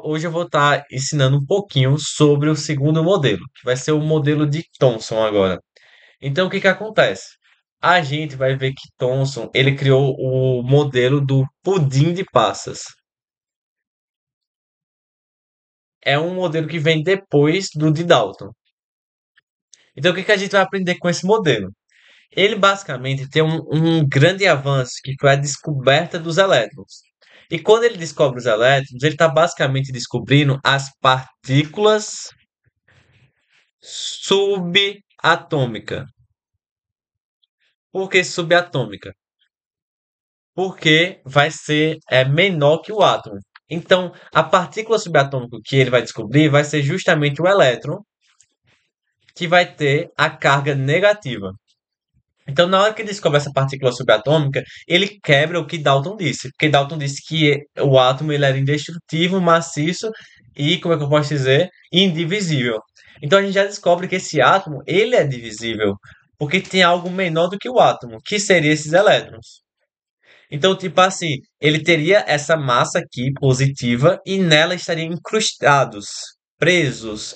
hoje eu vou estar ensinando um pouquinho sobre o segundo modelo, que vai ser o modelo de Thomson agora. Então, o que que acontece? A gente vai ver que Thomson, ele criou o modelo do pudim de passas. É um modelo que vem depois do de Dalton. Então, o que que a gente vai aprender com esse modelo? Ele basicamente tem um grande avanço, que foi a descoberta dos elétrons. E quando ele descobre os elétrons, ele está basicamente descobrindo as partículas subatômica. Por que subatômica? Porque vai ser menor que o átomo. Então, a partícula subatômica que ele vai descobrir vai ser justamente o elétron que vai ter a carga negativa. Então, na hora que ele descobre essa partícula subatômica, ele quebra o que Dalton disse. Porque Dalton disse que o átomo ele era indestrutível, maciço e, como é que eu posso dizer, indivisível. Então, a gente já descobre que esse átomo ele é divisível, porque tem algo menor do que o átomo, que seria esses elétrons. Então, tipo assim, ele teria essa massa aqui positiva e nela estariam incrustados, presos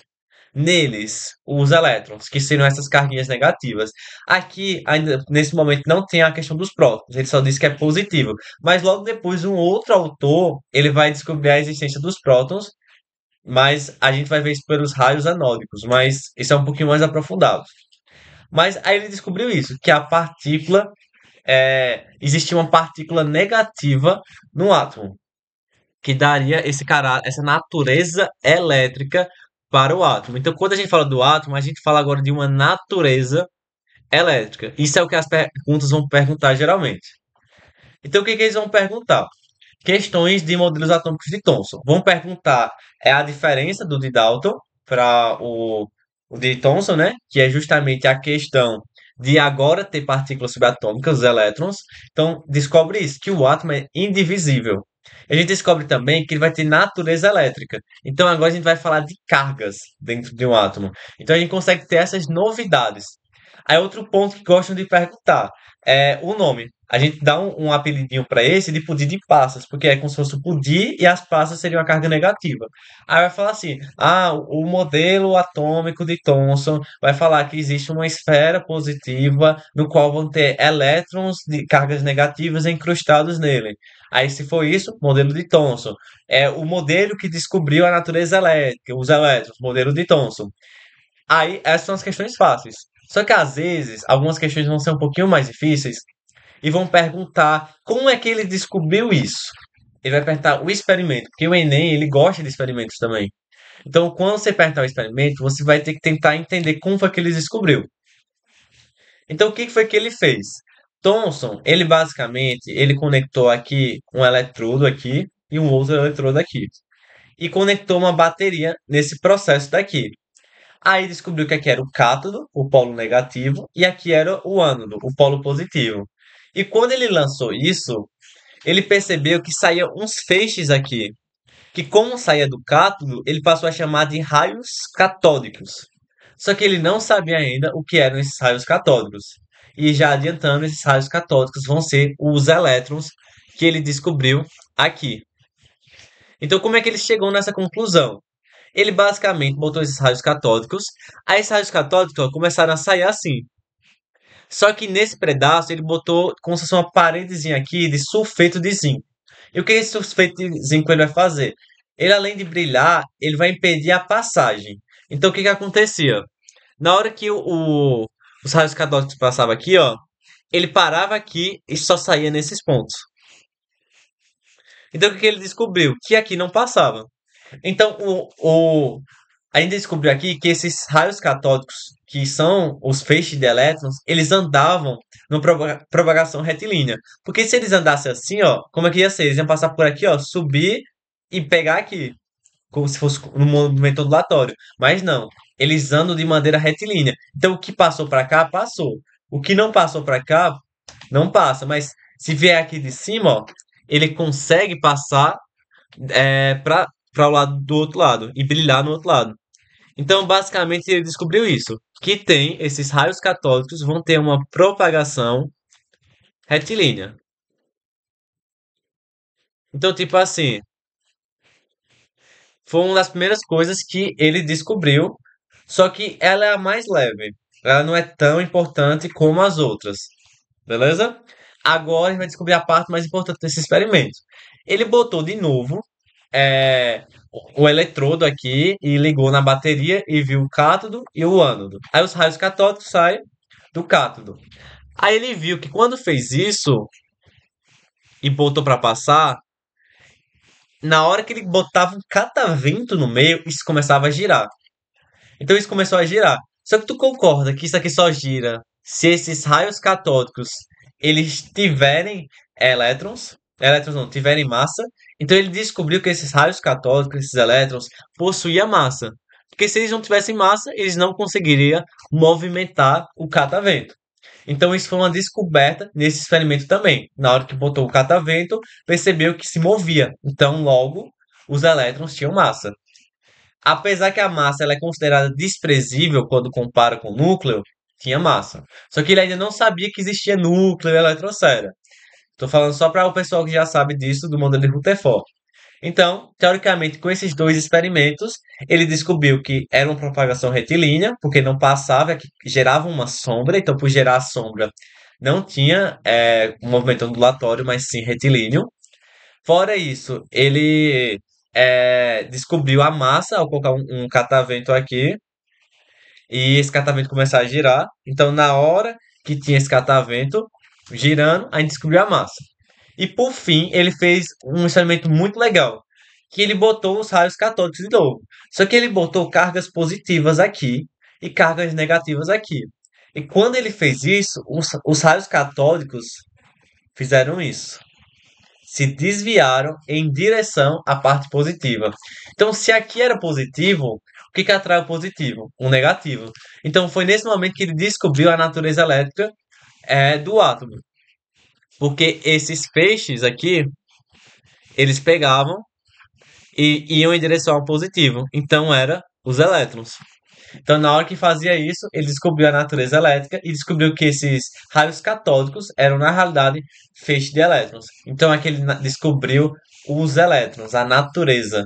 neles os elétrons, que seriam essas carguinhas negativas. Aqui, ainda nesse momento, não tem a questão dos prótons, ele só diz que é positivo. Mas logo depois, um outro autor, ele vai descobrir a existência dos prótons, mas a gente vai ver isso pelos raios anódicos, mas isso é um pouquinho mais aprofundado. Mas aí ele descobriu isso, que a partícula, existia uma partícula negativa no átomo, que daria essa natureza elétrica para o átomo. Então, quando a gente fala do átomo, a gente fala agora de uma natureza elétrica. Isso é o que as perguntas vão perguntar geralmente. Então, o que, que eles vão perguntar? Questões de modelos atômicos de Thomson. Vão perguntar a diferença do de Dalton para o de Thomson, né? Que é justamente a questão de agora ter partículas subatômicas, os elétrons. Então, descobre isso, que o átomo é indivisível. A gente descobre também que ele vai ter natureza elétrica. Então, agora a gente vai falar de cargas dentro de um átomo. Então, a gente consegue ter essas novidades. Aí, outro ponto que gostam de perguntar é o nome. A gente dá um apelidinho para esse de pudim de passas, porque é como se fosse o pudim e as passas seriam a carga negativa. Aí vai falar assim: o modelo atômico de Thomson vai falar que existe uma esfera positiva no qual vão ter elétrons de cargas negativas incrustados nele. Aí, se for isso, modelo de Thomson. É o modelo que descobriu a natureza elétrica, os elétrons, modelo de Thomson. Aí, essas são as questões fáceis. Só que às vezes, algumas questões vão ser um pouquinho mais difíceis e vão perguntar como é que ele descobriu isso. Ele vai perguntar o experimento, porque o Enem, ele gosta de experimentos também. Então, quando você perguntar o experimento, você vai ter que tentar entender como foi que ele descobriu. Então, o que foi que ele fez? Thomson, ele basicamente, ele conectou aqui um eletrodo aqui e um outro eletrodo aqui. E conectou uma bateria nesse processo daqui. Aí descobriu que aqui era o cátodo, o polo negativo, e aqui era o ânodo, o polo positivo. E quando ele lançou isso, ele percebeu que saía uns feixes aqui, que como saía do cátodo, ele passou a chamar de raios catódicos. Só que ele não sabia ainda o que eram esses raios catódicos. E já adiantando, esses raios catódicos vão ser os elétrons que ele descobriu aqui. Então, como é que ele chegou nessa conclusão? Ele basicamente botou esses raios catódicos, aí esses raios catódicos começaram a sair assim. Só que nesse pedaço ele botou como se fosse uma paredezinha aqui de sulfeto de zinco. E o que esse sulfeto de zinco ele vai fazer? Ele, além de brilhar, ele vai impedir a passagem. Então, o que que acontecia? Na hora que os raios catódicos passavam aqui, ó, ele parava aqui e só saía nesses pontos. Então, o que que ele descobriu? Que aqui não passava. Então, ainda descobriu aqui que esses raios catódicos, que são os feixes de elétrons, eles andavam numa propagação retilínea. Porque se eles andassem assim, ó, como é que ia ser? Eles iam passar por aqui, ó, subir e pegar aqui, como se fosse no movimento ondulatório. Mas não, eles andam de maneira retilínea. Então, o que passou para cá, passou. O que não passou para cá, não passa. Mas se vier aqui de cima, ó, ele consegue passar para o lado do outro lado e brilhar no outro lado. Então, basicamente, ele descobriu isso, que tem esses raios catódicos vão ter uma propagação retilínea. Então, tipo assim, foi uma das primeiras coisas que ele descobriu, só que ela é a mais leve. Ela não é tão importante como as outras, beleza? Agora a gente vai descobrir a parte mais importante desse experimento. Ele botou de novo o eletrodo aqui e ligou na bateria e viu o cátodo e o ânodo. Aí os raios catódicos saem do cátodo. Aí ele viu que quando fez isso e botou para passar, na hora que ele botava um catavento no meio, isso começava a girar. Então isso começou a girar. Só que tu concorda que isso aqui só gira se esses raios catódicos eles tiverem elétrons não, tiverem massa. Então ele descobriu que esses raios catódicos, esses elétrons, possuíam massa. Porque se eles não tivessem massa, eles não conseguiriam movimentar o catavento. Então isso foi uma descoberta nesse experimento também. Na hora que botou o catavento, percebeu que se movia. Então logo os elétrons tinham massa. Apesar que a massa ela é considerada desprezível quando compara com o núcleo, tinha massa. Só que ele ainda não sabia que existia núcleo e eletrosfera. Estou falando só para o pessoal que já sabe disso do modelo de Rutherford. Então, teoricamente, com esses dois experimentos, ele descobriu que era uma propagação retilínea, porque não passava, que gerava uma sombra. Então, por gerar a sombra, não tinha um movimento ondulatório, mas sim retilíneo. Fora isso, ele descobriu a massa ao colocar um catavento aqui e esse catavento começar a girar. Então, na hora que tinha esse catavento girando, a gente descobriu a massa. E por fim, ele fez um experimento muito legal, que ele botou os raios catódicos de novo. Só que ele botou cargas positivas aqui e cargas negativas aqui. E quando ele fez isso, os raios catódicos fizeram isso, se desviaram em direção à parte positiva. Então, se aqui era positivo, o que que atrai o positivo? O negativo. Então, foi nesse momento que ele descobriu a natureza elétrica do átomo. Porque esses feixes aqui, eles pegavam e iam em direção ao positivo. Então, era os elétrons. Então, na hora que fazia isso, ele descobriu a natureza elétrica e descobriu que esses raios catódicos eram, na realidade, feixes de elétrons. Então, aqui ele descobriu os elétrons, a natureza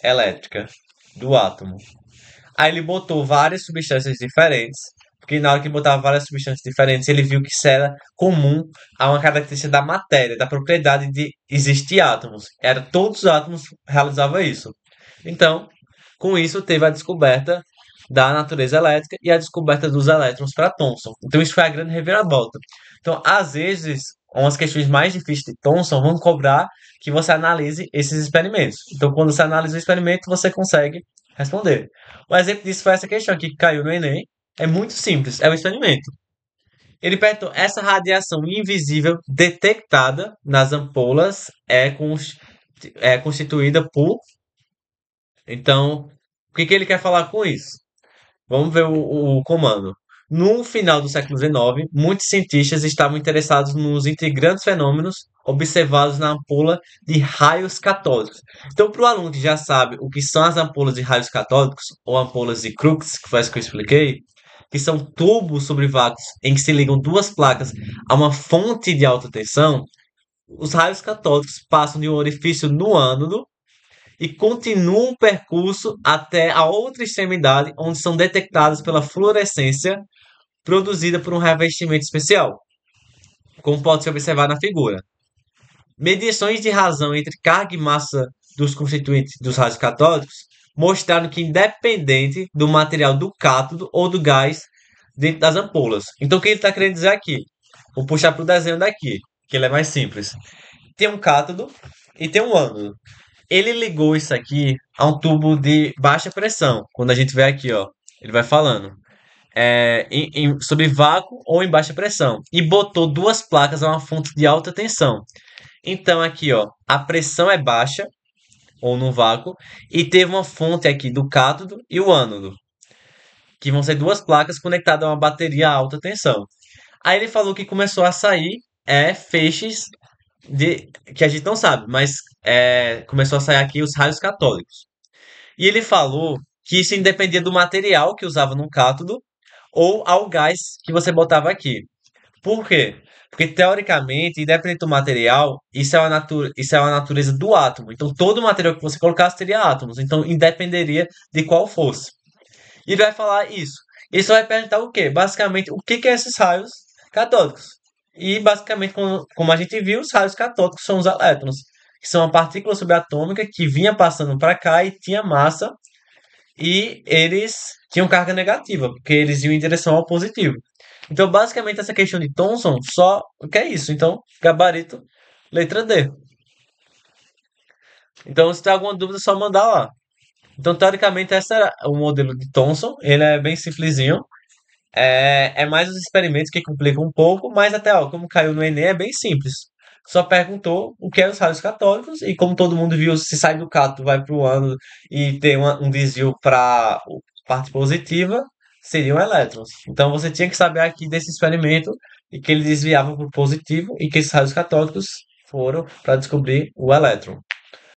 elétrica do átomo. Aí ele botou várias substâncias diferentes, porque na hora que botava várias substâncias diferentes, ele viu que isso era comum a uma característica da matéria, da propriedade de existir átomos. Era todos os átomos realizavam isso. Então, com isso, teve a descoberta da natureza elétrica e a descoberta dos elétrons para Thomson. Então, isso foi a grande reviravolta. Então, às vezes, umas questões mais difíceis de Thomson vão cobrar que você analise esses experimentos. Então, quando você analisa o experimento, você consegue responder. Um exemplo disso foi essa questão aqui que caiu no Enem. É muito simples, é o experimento. Ele perguntou, essa radiação invisível detectada nas ampolas é constituída por... Então, o que que ele quer falar com isso? Vamos ver o comando. No final do século XIX, muitos cientistas estavam interessados nos intrigantes fenômenos observados na ampola de raios catódicos. Então, para o aluno que já sabe o que são as ampolas de raios catódicos, ou ampolas de Crookes, que foi essa que eu expliquei, que são tubos sobre vácuos em que se ligam duas placas a uma fonte de alta tensão, os raios catódicos passam de um orifício no ânodo e continuam o percurso até a outra extremidade, onde são detectadas pela fluorescência produzida por um revestimento especial, como pode se observar na figura. Medições de razão entre carga e massa dos constituintes dos raios catódicos mostraram que, independente do material do cátodo ou do gás dentro das ampolas. Então, o que ele está querendo dizer aqui? Vou puxar para o desenho daqui, que ele é mais simples. Tem um cátodo e tem um ânodo. Ele ligou isso aqui a um tubo de baixa pressão. Quando a gente vê aqui, ó, ele vai falando sobre vácuo ou em baixa pressão e botou duas placas a uma fonte de alta tensão. Então aqui, ó, a pressão é baixa ou no vácuo e teve uma fonte aqui do cátodo e o ânodo, que vão ser duas placas conectadas a uma bateria a alta tensão. Aí ele falou que começou a sair feixes que a gente não sabe, mas começou a sair aqui os raios catódicos. E ele falou que isso independia do material que usava no cátodo ou ao gás que você botava aqui. Por quê? Porque, teoricamente, independente do material, isso é uma natureza do átomo. Então, todo material que você colocasse teria átomos. Então, independeria de qual fosse. E ele vai falar isso. Isso vai perguntar o quê? Basicamente, o que que é esses raios catódicos? E, basicamente, como a gente viu, os raios catódicos são os elétrons, que são uma partícula subatômica que vinha passando para cá e tinha massa, e eles tinham carga negativa, porque eles iam em direção ao positivo. Então, basicamente, essa questão de Thomson só o que é isso. Então, gabarito, letra D. Então, se tem alguma dúvida, é só mandar lá. Então, teoricamente, esse era o modelo de Thomson. Ele é bem simplesinho. É mais os experimentos que complicam um pouco, mas até, ó, como caiu no Enem, é bem simples. Só perguntou o que é os raios católicos e como todo mundo viu, se sai do cátodo, vai para o ânodo e tem um desvio para a parte positiva, seriam elétrons. Então você tinha que saber aqui desse experimento e que ele desviava para o positivo e que esses raios católicos foram para descobrir o elétron.